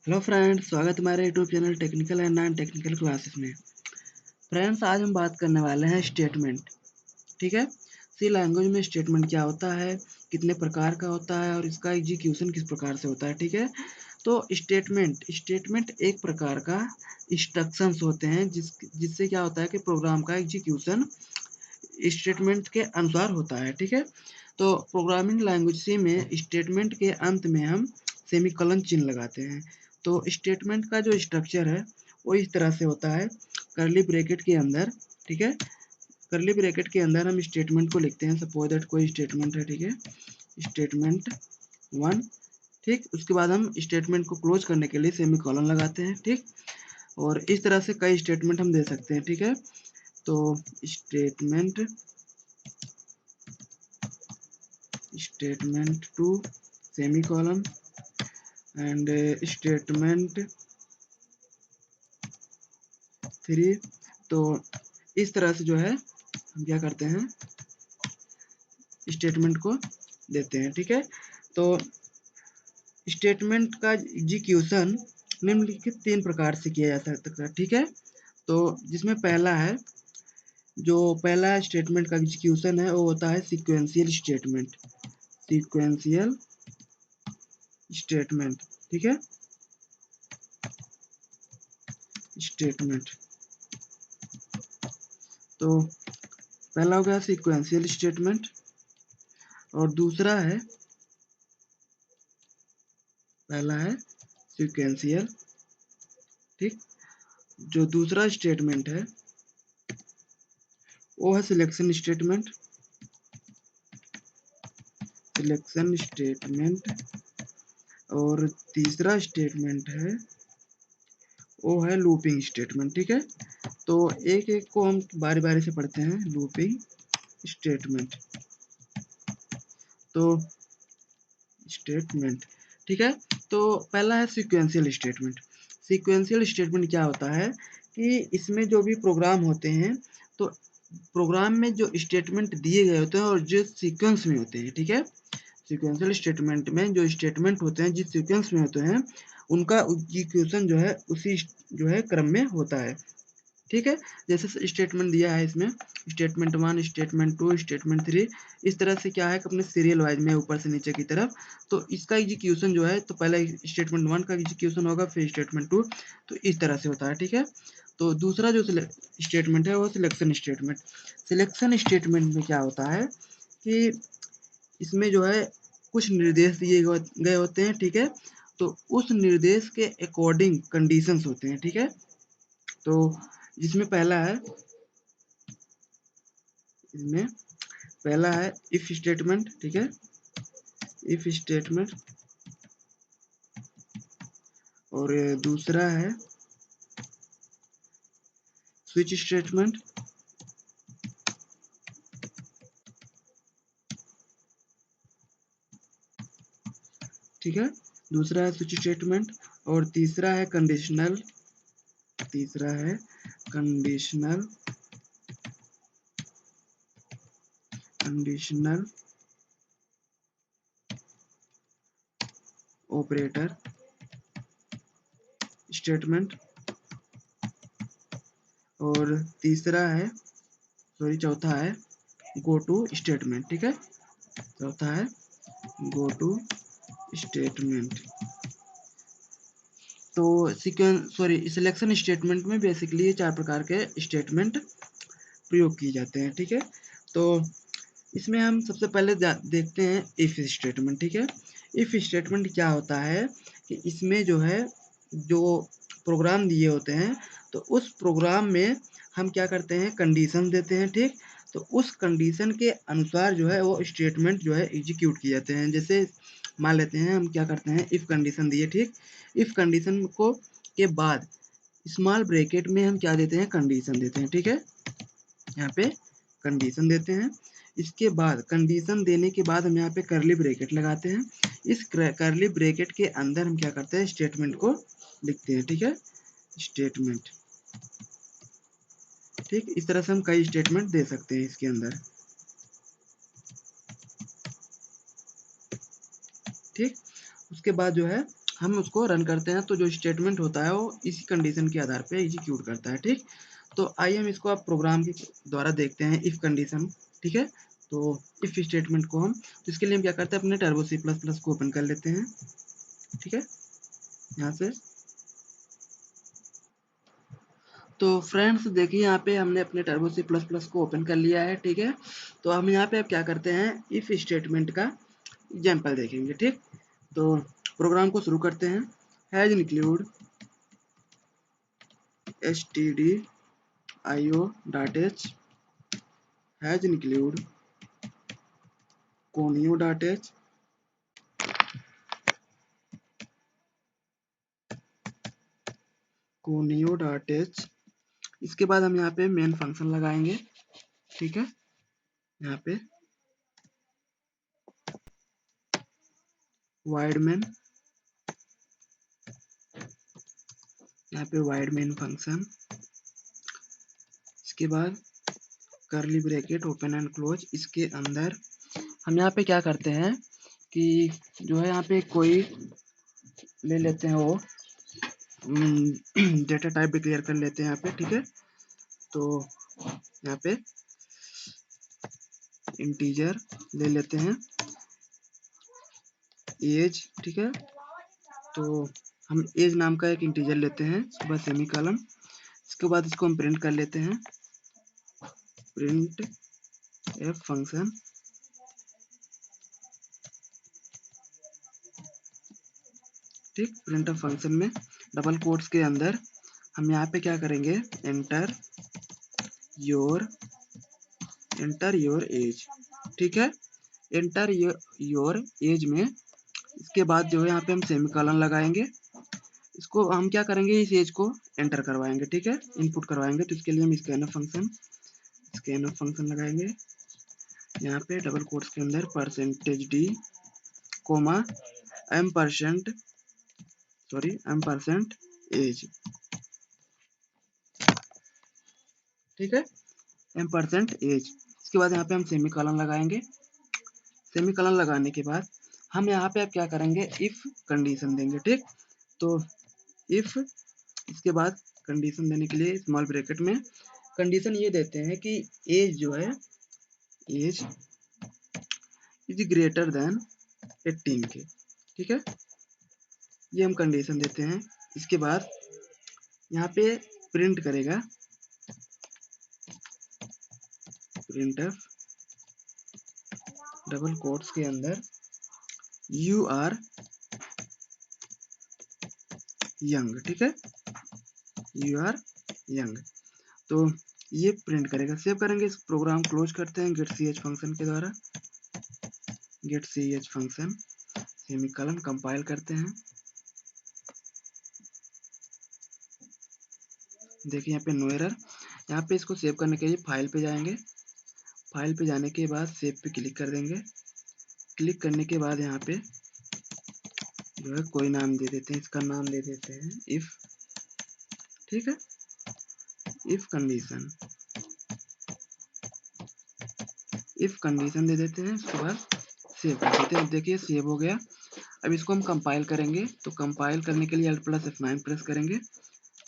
Hello friends, स्वागत है हमारे YouTube channel technical and non technical classes में। फ्रेंड्स, आज हम बात करने वाले हैं स्टेटमेंट। ठीक है, सी लैंग्वेज में स्टेटमेंट क्या होता है, कितने प्रकार का होता है और इसका एग्जीक्यूशन किस प्रकार से होता है। ठीक है, तो स्टेटमेंट एक प्रकार का इंस्ट्रक्शंस होते हैं जिससे क्या होता है कि प्रोग्राम का एग्जीक्यूशन स्टेटमेंट के अनुसार होता है। ठीक है, तो प्रोग्रामिंग लैंग्वेज सी में स्टेटमेंट के अंत में हम सेमीकोलन चिन्ह लगाते हैं। तो स्टेटमेंट का जो स्ट्रक्चर है वो इस तरह से होता है, करली ब्रैकेट के अंदर। ठीक है, करली ब्रैकेट के अंदर हम स्टेटमेंट को लिखते हैं। सपोज दैट कोई स्टेटमेंट है। ठीक है, स्टेटमेंट 1। ठीक, उसके बाद हम स्टेटमेंट को क्लोज करने के लिए सेमीकोलन लगाते हैं। ठीक, और इस तरह से कई स्टेटमेंट हम दे सकते हैं। ठीक है, तो statement statement 2 semicolon and statement 3। तो इस तरह से जो है हम क्या करते हैं, स्टेटमेंट को देते हैं। ठीक है, तो स्टेटमेंट का एग्जीक्यूशन निम्नलिखित 3 प्रकार से किया जा सकता है। ठीक है, तो जिसमें पहला स्टेटमेंट का एग्जीक्यूशन है वो होता है सीक्वेंशियल स्टेटमेंट। Sequential statement. ठीक है, स्टेटमेंट तो पहला हो गया सीक्वेंशियल स्टेटमेंट और दूसरा है, पहला है सीक्वेंशियल। ठीक, जो दूसरा स्टेटमेंट है वो है सिलेक्शन स्टेटमेंट। सिलेक्शन स्टेटमेंट और तीसरा स्टेटमेंट है वो है लूपिंग स्टेटमेंट। ठीक है, तो एक एक को हम बारी बारी से पढ़ते हैं। लूपिंग स्टेटमेंट, तो स्टेटमेंट। ठीक है, तो पहला है सीक्वेंशियल स्टेटमेंट। सीक्वेंशियल स्टेटमेंट क्या होता है कि इसमें जो भी प्रोग्राम होते हैं, तो प्रोग्राम में जो स्टेटमेंट दिए गए होते हैं और जो सीक्वेंस में होते हैं। ठीक है, सीक्वेंशियल स्टेटमेंट में जो स्टेटमेंट होते हैं जिस सीक्वेंस में होते हैं उनका एग्जीक्यूशन जो है उसी जो है क्रम में होता है। ठीक है, जैसे स्टेटमेंट दिया है इसमें, स्टेटमेंट 1, स्टेटमेंट 2, स्टेटमेंट 3। इस तरह से क्या है कि अपने सीरियल वाइज में ऊपर से नीचे की तरफ। तो इसका एग्जीक्यूशन जो है, तो पहले स्टेटमेंट 1 का एग्जीक्यूशन होगा, फिर स्टेटमेंट 2। तो इस तरह से होता है। ठीक है, तो दूसरा जो स्टेटमेंट है वो सिलेक्शन स्टेटमेंट। सिलेक्शन स्टेटमेंट में क्या होता है कि इसमें जो है कुछ निर्देश दिए गए होते हैं। ठीक है, तो उस निर्देश के अकॉर्डिंग कंडीशंस होते हैं। ठीक है, तो जिसमें इसमें पहला है इफ स्टेटमेंट। ठीक है, इफ स्टेटमेंट और दूसरा है स्विच स्टेटमेंट। ठीक है, दूसरा है स्विच स्टेटमेंट और तीसरा है कंडीशनल। तीसरा है कंडीशनल कंडीशनल ऑपरेटर स्टेटमेंट और तीसरा है, सॉरी, चौथा है गो टू स्टेटमेंट। ठीक है, चौथा है गो टू स्टेटमेंट। तो सिलेक्शन स्टेटमेंट में बेसिकली 4 प्रकार के स्टेटमेंट प्रयोग किए जाते हैं। ठीक है, तो इसमें हम सबसे पहले देखते हैं इफ स्टेटमेंट। ठीक है, इफ स्टेटमेंट क्या होता है कि इसमें जो है जो प्रोग्राम दिए होते हैं, तो उस प्रोग्राम में हम क्या करते हैं, कंडीशन देते हैं। ठीक, तो उस कंडीशन के अनुसार जो है वो स्टेटमेंट जो है एग्जीक्यूट किए जाते हैं। जैसे मान लेते हैं हम क्या करते हैं, इफ कंडीशन दिए। ठीक, इफ कंडीशन को के बाद स्मॉल ब्रैकेट में हम क्या देते हैं, कंडीशन देते हैं। ठीक है, यहाँ पे कंडीशन देते हैं। इसके बाद कंडीशन देने के बाद हम यहाँ पे करली ब्रैकेट लगाते हैं। इस करली ब्रैकेट के अंदर हम क्या करते हैं, स्टेटमेंट को लिखते हैं। ठीक है, स्टेटमेंट। ठीक, इस तरह से हम कई स्टेटमेंट दे सकते हैं इसके अंदर। ठीक, उसके बाद जो है हम उसको रन करते हैं तो जो स्टेटमेंट होता है वो इसी कंडीशन के आधार पे एग्जीक्यूट करता है। ठीक, तो आइए हम इसको आप प्रोग्राम के द्वारा देखते हैं इफ कंडीशन। ठीक है, तो इफ स्टेटमेंट को हम, तो इसके लिए हम क्या करते हैं, अपने टर्बो सी प्लस प्लस को ओपन कर लेते हैं। ठीक है, यहाँ से तो फ्रेंड्स देखिए यहाँ पे हमने अपने टर्बो सी प्लस प्लस को ओपन कर लिया है। ठीक है, तो हम यहाँ पे अब क्या करते हैं, इफ स्टेटमेंट का एग्जाम्पल देखेंगे। ठीक, तो प्रोग्राम को शुरू करते हैं। Has include stdio.h, has include conio.h, conio.h। इसके बाद हम यहाँ पे मेन फंक्शन लगाएंगे। ठीक है, यहाँ पे वाइड मेन, यहाँ पे वाइड मेन फंक्शन। इसके बाद करली ब्रैकेट ओपन एंड क्लोज। इसके अंदर हम यहाँ पे क्या करते हैं कि जो है यहाँ पे कोई ले लेते हैं, वो डेटा टाइप भी क्लियर कर लेते हैं यहाँ पे। ठीक है, तो यहाँ पे इंटीजर ले लेते हैं एज। ठीक है, तो हम एज नाम का एक इंटीजर लेते हैं, इसके बाद सेमी कॉलन। इसके बाद इसको हम प्रिंट कर लेते हैं, प्रिंट एफ फंक्शन। ठीक, प्रिंट एफ फंक्शन में डबल कोट्स के अंदर हम यहाँ पे क्या करेंगे, एंटर योर एज। ठीक है, एंटर योर एज में इसके बाद जो है यहाँ पे हम सेमीकोलन लगाएंगे। इसको हम क्या करेंगे, इस एज को एंटर करवाएंगे। ठीक है, इनपुट करवाएंगे, तो इसके लिए हम स्कैनफ फंक्शन लगाएंगे। यहाँ पे डबल कोट्स के अंदर %d कोमा m% एज। ठीक है, m% एज। इसके बाद यहाँ पे हम सेमीकोलन लगाएंगे। सेमीकोलन लगाने के बाद हम यहाँ पे अब क्या करेंगे, इफ कंडीशन देंगे। ठीक, तो इफ, इसके बाद कंडीशन देने के लिए स्मॉल ब्रैकेट में कंडीशन ये देते हैं कि एज जो है, एज इज ग्रेटर देन 18 के। ठीक है, ये हम कंडीशन देते हैं। इसके बाद यहाँ पे प्रिंट करेगा, प्रिंट एफ डबल कोट्स के अंदर यू आर यंग। ठीक है, यू आर यंग, तो ये प्रिंट करेगा। सेव करेंगे, इस प्रोग्राम क्लोज करते हैं गेट सी एच फंक्शन के द्वारा, get C H function semicolon, compile करते हैं। देखिए यहाँ पे नो एरर। यहाँ पे इसको सेव करने के लिए फाइल पे जाएंगे, फाइल पे जाने के बाद सेव पे क्लिक कर देंगे। क्लिक करने के बाद यहाँ पे जो है कोई नाम दे देते हैं, इसका नाम दे देते हैं इफ। ठीक है, इफ कंडीशन, इफ कंडीशन दे देते हैं। उसके बाद सेव कर देते हैं। देखिए सेव हो गया। अब इसको हम कंपाइल करेंगे, तो कंपाइल करने के लिए Alt+F9 प्रेस करेंगे,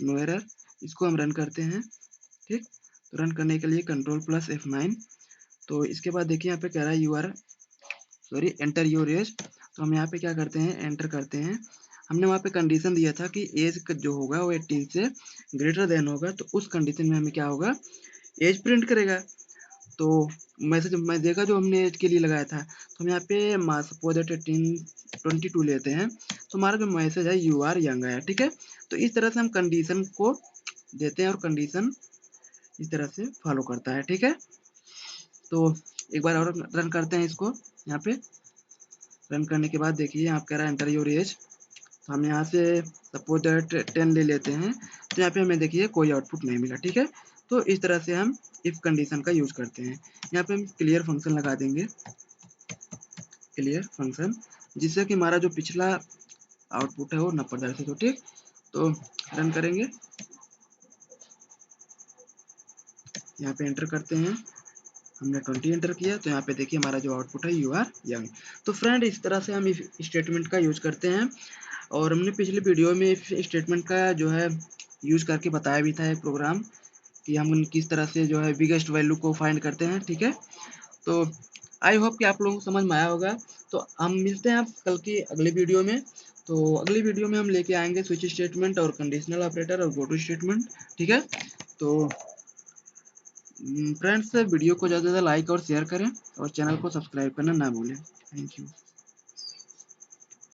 नो एरर। इसको हम रन करते हैं। ठीक, तो रन करने के लिए Ctrl+F9। तो इसके बाद देखिए यहाँ पे कह रहा है एंटर योर एज। तो हम यहाँ पे क्या करते हैं, एंटर करते हैं। हमने वहाँ पे कंडीशन दिया था कि एज जो होगा वो 18 से ग्रेटर देन होगा, तो उस कंडीशन में हमें क्या होगा, एज प्रिंट करेगा। तो मैसेज मैं देखा जो हमने एज के लिए लगाया था, तो हम यहाँ पे सपोज 22 लेते हैं, तो हमारा जो मैसेज है यू आर यंग है। ठीक है, तो इस तरह से हम कंडीशन को देते हैं और कंडीशन इस तरह से फॉलो करता है। ठीक है, तो एक बार और रन करते हैं इसको। यहाँ पे रन करने के बाद देखिए यहाँ कह रहा है एंटर योर एज। तो हम यहाँ से सपोज 10 ले लेते हैं, तो यहाँ पे हमें देखिए कोई आउटपुट नहीं मिला। ठीक है, तो इस तरह से हम इफ कंडीशन का यूज करते हैं। यहाँ पे हम क्लियर फंक्शन लगा देंगे, क्लियर फंक्शन, जिससे कि हमारा जो पिछला आउटपुट है वो न प्रदर्शित हो। ठीक, तो रन करेंगे, यहाँ पे एंटर करते हैं। हमने 20 एंटर किया, तो यहाँ पे देखिए हमारा जो आउटपुट है यू आर यंग। तो फ्रेंड इस तरह से हम इस स्टेटमेंट का यूज करते हैं और हमने पिछली वीडियो में इफ स्टेटमेंट का जो है यूज करके बताया भी था एक प्रोग्राम कि हम किस तरह से जो है बिगेस्ट वैल्यू को फाइंड करते हैं। ठीक है, तो आई होप कि आप लोगों को समझ में आया होगा। तो हम मिलते हैं आप कल की अगली वीडियो में। तो अगली वीडियो में हम लेके आएंगे स्विच स्टेटमेंट और कंडीशनल ऑपरेटर और गो टू स्टेटमेंट। ठीक है, तो फ्रेंड्स वीडियो को ज़्यादा से ज़्यादा लाइक और शेयर करें और चैनल को सब्सक्राइब करना ना भूलें। Thank you.